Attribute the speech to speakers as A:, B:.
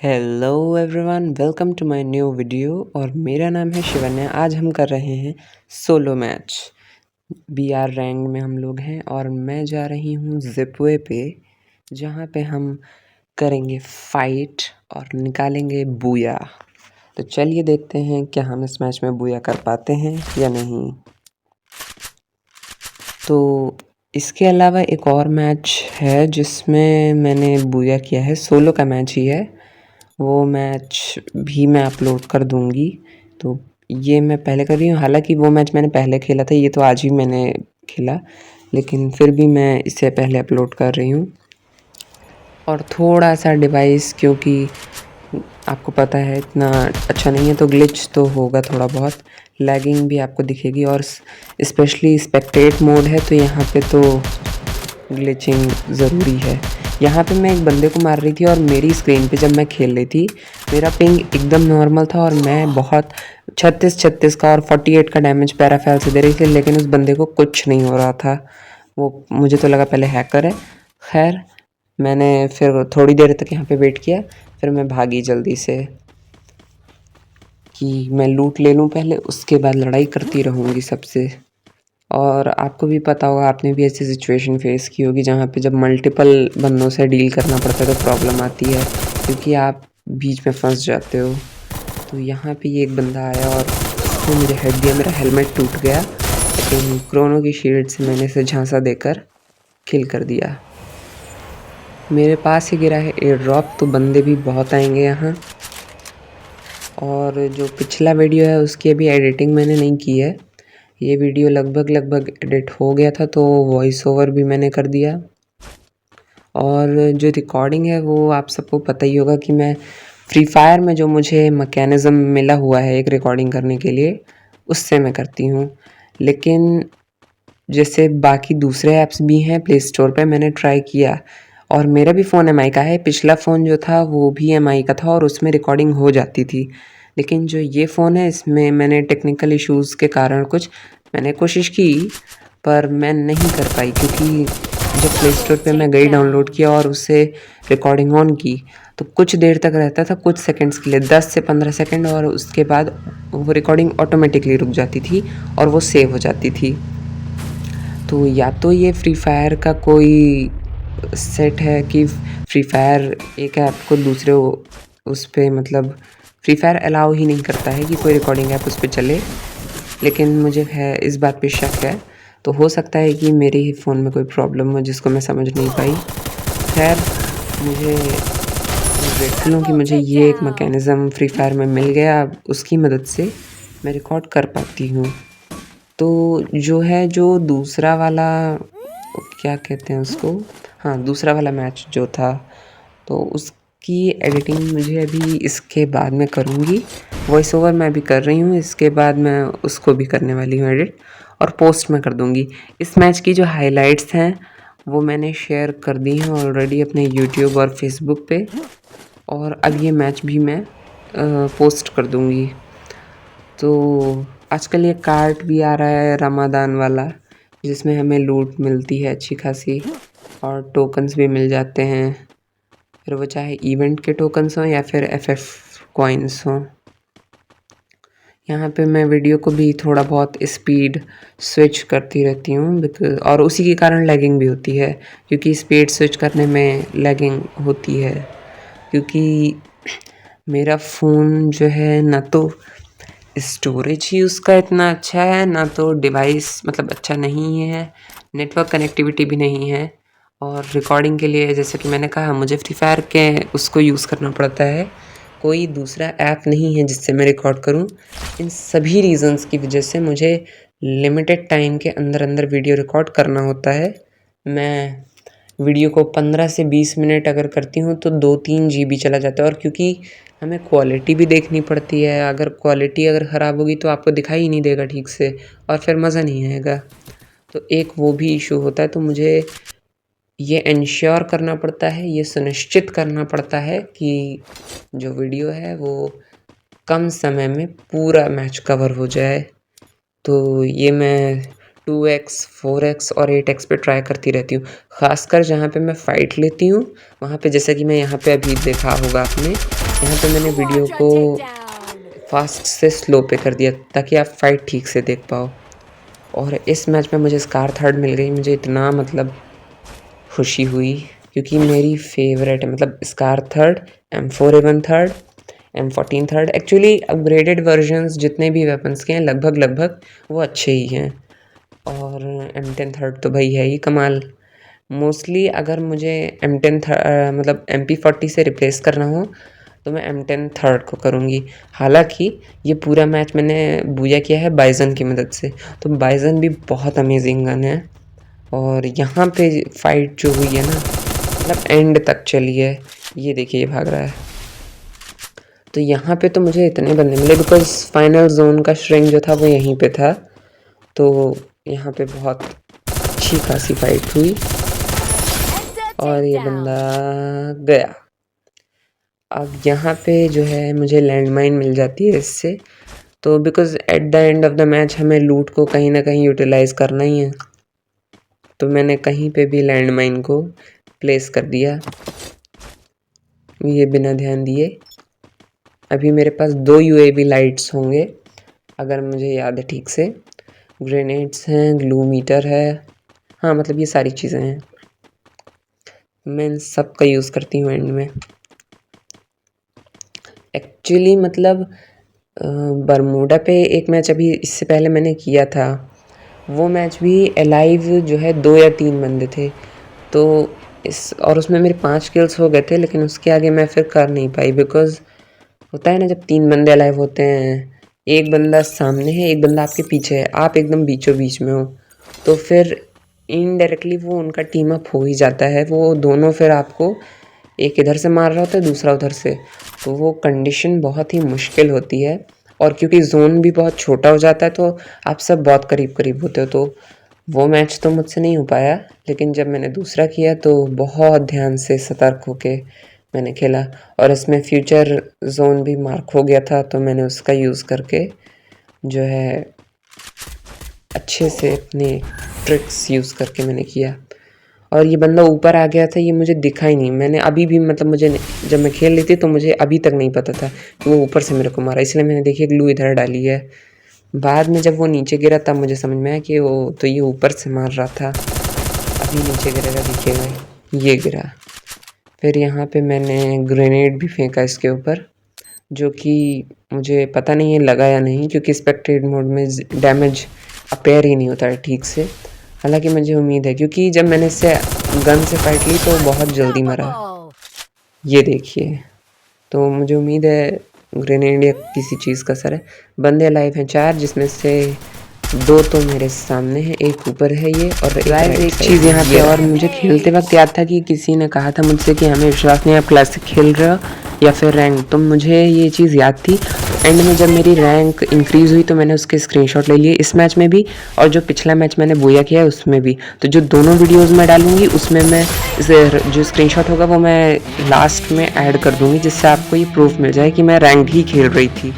A: Hello everyone, welcome to my new video. और मेरा नाम है शिवन्या। आज हम कर रहे हैं सोलो मैच। BR रैंक में हम लोग हैं और मैं जा रही हूँ जिपवे पे, जहाँ पे हम करेंगे फाइट और निकालेंगे बूया। तो चलिए देखते हैं क्या हम इस मैच में बूया कर पाते हैं या नहीं। तो इसके अलावा एक और मैच है जिसमें मैंने बूया किया है, सोलो का मैच ही है। वो मैच भी मैं अपलोड कर दूँगी। तो ये मैं पहले कर रही हूँ, हालाँकि वो मैच मैंने पहले खेला था, ये तो आज ही मैंने खेला, लेकिन फिर भी मैं इससे पहले अपलोड कर रही हूँ। और थोड़ा-सा डिवाइस, क्योंकि आपको पता है इतना अच्छा नहीं है, तो ग्लिच तो होगा थोड़ा बहुत, लैगिंग भी आपको दिखेगी। और स्पेशली स्पेक्टेट मोड है तो यहाँ पे तो ग्लिचिंग ज़रूरी है। यहाँ पे मैं एक बंदे को मार रही थी और मेरी स्क्रीन पे जब मैं खेल रही थी, मेरा पिंग एकदम नॉर्मल था और मैं बहुत 36 का और 48 का डैमेज पैराफेल से दे रही थी, लेकिन उस बंदे को कुछ नहीं हो रहा था। वो मुझे तो लगा पहले हैकर है। खैर, मैंने फिर थोड़ी देर तक यहाँ पे वेट किया, फिर मैं भागी जल्दी से कि मैं लूट ले लूँ पहले, उसके बाद लड़ाई करती रहूँगी सबसे। और आपको भी पता होगा, आपने भी ऐसी सिचुएशन फेस की होगी जहाँ पे जब मल्टीपल बंदों से डील करना पड़ता है तो प्रॉब्लम आती है, क्योंकि आप बीच में फंस जाते हो। तो यहाँ पे ये एक बंदा आया और उसने मुझे हेड दिया, मेरा हेलमेट टूट गया, लेकिन क्रोनो की शील्ड से मैंने इसे झांसा देकर किल कर दिया। मेरे पास ही गिरा है एयर ड्रॉप, तो बंदे भी बहुत आएंगे यहाँ। और जो पिछला वीडियो है उसकी अभी एडिटिंग मैंने नहीं की है। ये वीडियो लगभग एडिट हो गया था, तो वॉइस ओवर भी मैंने कर दिया। और जो रिकॉर्डिंग है वो आप सबको पता ही होगा कि मैं फ्री फायर में जो मुझे मैकेनिज़्म मिला हुआ है एक रिकॉर्डिंग करने के लिए, उससे मैं करती हूँ। लेकिन जैसे बाकी दूसरे ऐप्स भी हैं प्ले स्टोर पे, मैंने ट्राई किया और मेरा भी फ़ोन MI का है। पिछला फ़ोन जो था वो भी MI का था और उसमें रिकॉर्डिंग हो जाती थी। लेकिन जो ये फ़ोन है, इसमें मैंने टेक्निकल इश्यूज़ के कारण कुछ मैंने कोशिश की, पर मैं नहीं कर पाई, क्योंकि जब प्ले स्टोर पे मैं गई, डाउनलोड किया और उससे रिकॉर्डिंग ऑन की, तो कुछ देर तक रहता था, कुछ सेकंड्स के लिए, 10 से 15 सेकंड, और उसके बाद वो रिकॉर्डिंग ऑटोमेटिकली रुक जाती थी और वो सेव हो जाती थी। तो या तो ये फ्री फायर का कोई सेट है कि फ्री फायर एक ऐप को दूसरे उस पे, मतलब फ्री फायर अलाउ ही नहीं करता है कि कोई रिकॉर्डिंग ऐप उस पे चले। लेकिन मुझे है, इस बात पे शक है, तो हो सकता है कि मेरे ही फ़ोन में कोई प्रॉब्लम हो जिसको मैं समझ नहीं पाई। खैर, मुझे ग्रेटफुल हूँ कि मुझे ये एक मैकेनिज़्म फ्री फायर में मिल गया, उसकी मदद से मैं रिकॉर्ड कर पाती हूँ। तो जो है, जो दूसरा वाला, क्या कहते हैं उसको, हाँ, दूसरा वाला मैच जो था, तो उसकी एडिटिंग मुझे अभी इसके बाद में करूँगी। वॉइस ओवर मैं अभी कर रही हूँ, इसके बाद मैं उसको भी करने वाली हूँ एडिट, और पोस्ट में कर दूँगी। इस मैच की जो हाइलाइट्स हैं वो मैंने शेयर कर दी हैं ऑलरेडी अपने यूट्यूब और फेसबुक पे, और अब ये मैच भी मैं पोस्ट कर दूँगी। तो आजकल ये कार्ट भी आ रहा है रमादान वाला, जिसमें हमें लूट मिलती है अच्छी खासी और टोकन्स भी मिल जाते हैं, फिर वो चाहे इवेंट के टोकन्स हों या फिर FF कॉइन्स हों। यहाँ पे मैं वीडियो को भी थोड़ा बहुत स्पीड स्विच करती रहती हूँ, बिकॉज, और उसी के कारण लैगिंग भी होती है, क्योंकि स्पीड स्विच करने में लैगिंग होती है, क्योंकि मेरा फ़ोन जो है, ना तो स्टोरेज ही उसका इतना अच्छा है, ना तो डिवाइस मतलब अच्छा नहीं है, नेटवर्क कनेक्टिविटी भी नहीं है, और रिकॉर्डिंग के लिए, जैसे कि मैंने कहा, मुझे फ्री फायर के उसको यूज़ करना पड़ता है। कोई दूसरा ऐप नहीं है जिससे मैं रिकॉर्ड करूं। इन सभी रीज़न्स की वजह से मुझे लिमिटेड टाइम के अंदर अंदर वीडियो रिकॉर्ड करना होता है। मैं वीडियो को 15 से 20 मिनट अगर करती हूँ तो 2-3 GB चला जाता है, और क्योंकि हमें क्वालिटी भी देखनी पड़ती है, अगर क्वालिटी अगर ख़राब होगी तो आपको दिखाई ही नहीं देगा ठीक से, और फिर मज़ा नहीं आएगा। तो एक वो भी इशू होता है, तो मुझे ये इंश्योर करना पड़ता है, ये सुनिश्चित करना पड़ता है कि जो वीडियो है वो कम समय में पूरा मैच कवर हो जाए। तो ये मैं 2x, 4x और 8x पे ट्राई करती रहती हूँ, ख़ासकर जहाँ पे मैं फ़ाइट लेती हूँ वहाँ पे, जैसे कि मैं यहाँ पे अभी देखा होगा आपने, यहाँ पे मैंने वीडियो को फास्ट से स्लो पे कर दिया ताकि आप फाइट ठीक से देख पाओ। और इस मैच में मुझे स्कार थर्ड मिल गई। मुझे इतना मतलब खुशी हुई क्योंकि मेरी फेवरेट है, मतलब scar third, M4A1 third, M14 third. Actually upgraded versions जितने भी वेपन्स के हैं लगभग वो अच्छे ही हैं। और M10 थर्ड तो भाई है ही कमाल। मोस्टली अगर मुझे M10 मतलब MP40 से रिप्लेस करना हो तो मैं M10 थर्ड को करूँगी। हालांकि ये पूरा मैच मैंने बूया किया है बाइजन की मदद से, तो बाइजन भी बहुत अमेजिंग गन है। और यहाँ पे फाइट जो हुई है ना, मतलब एंड तक चली है। ये देखिए ये भाग रहा है। तो यहाँ पे तो मुझे इतने बंदे मिले बिकॉज फाइनल जोन का श्रिंक जो था वो यहीं पे था। तो यहाँ पे बहुत अच्छी खासी फाइट हुई और ये बंदा गया। अब यहाँ पे जो है मुझे लैंडमाइन मिल जाती है इससे। तो because at the end of the match हमें लूट को कहीं ना कहीं यूटिलाइज करना ही है, तो मैंने कहीं पे भी लैंडमाइन को प्लेस कर दिया, ये बिना ध्यान दिए। अभी मेरे पास 2 UAV लाइट्स होंगे अगर मुझे याद है ठीक से। ग्रेनेड्स हैं, ग्लू मीटर है, हाँ मतलब ये सारी चीज़ें हैं। मैं इन सब का यूज़ करती हूँ एंड में। एक्चुअली मतलब बरमूडा पे एक मैच अभी इससे पहले मैंने किया था। वो मैच भी अलाइव जो है 2 या 3 बंदे थे, तो और उसमें मेरे 5 किल्स हो गए थे, लेकिन उसके आगे मैं फिर कर नहीं पाई बिकॉज होता है ना जब 3 बंदे अलाइव होते हैं, एक बंदा सामने है, एक बंदा आपके पीछे है, आप एकदम बीचों बीच में हो, तो फिर इनडायरेक्टली वो उनका टीम अप हो ही जाता है। वो दोनों फिर आपको एक इधर से मार रहा होता है, दूसरा उधर से, तो वो कंडीशन बहुत ही मुश्किल होती है। और क्योंकि जोन भी बहुत छोटा हो जाता है तो आप सब बहुत करीब करीब होते हो। तो वो मैच तो मुझसे नहीं हो पाया, लेकिन जब मैंने दूसरा किया तो बहुत ध्यान से सतर्क होके मैंने खेला। और इसमें फ्यूचर जोन भी मार्क हो गया था, तो मैंने उसका यूज़ करके जो है अच्छे से अपने ट्रिक्स यूज़ करके मैंने किया। और ये बंदा ऊपर आ गया था, ये मुझे दिखा ही नहीं। मैंने अभी भी मतलब मुझे जब मैं खेल रही थी तो मुझे अभी तक नहीं पता था कि वो ऊपर से मेरे को मारा, इसलिए मैंने देखिए ग्लू इधर डाली है। बाद में जब वो नीचे गिरा तब मुझे समझ में आया कि वो तो ये ऊपर से मार रहा था। अभी नीचे गिरेगा, दिखेगा, ये गिरा। फिर यहाँ पे मैंने ग्रेनेड भी फेंका इसके ऊपर, जो कि मुझे पता नहीं है लगा या नहीं, क्योंकि स्पेक्टेड मोड में डैमेज अपेयर ही नहीं होता है ठीक से। हालांकि मुझे उम्मीद है, क्योंकि जब मैंने इससे गन से फाइट ली तो बहुत जल्दी मरा, ये देखिए। तो मुझे उम्मीद है ग्रेनेड या किसी चीज़ का असर है। बंदे लाइव हैं 4, जिसमें से 2 तो मेरे सामने हैं, एक ऊपर है ये, और एक चीज़ यहाँ पे और मुझे खेलते वक्त याद था कि किसी ने कहा था मुझसे कि हमें विश्वास नहीं आप क्लासिक खेल रहे हो या फिर रैंक, तो मुझे ये चीज़ याद थी। एंड में जब मेरी रैंक इंक्रीज़ हुई तो मैंने उसके स्क्रीनशॉट ले लिए, इस मैच में भी और जो पिछला मैच मैंने बोया किया है उसमें भी। तो जो दोनों वीडियोस में डालूंगी उसमें मैं जो स्क्रीनशॉट होगा वो मैं लास्ट में ऐड कर दूंगी, जिससे आपको ये प्रूफ मिल जाए कि मैं रैंक ही खेल रही थी।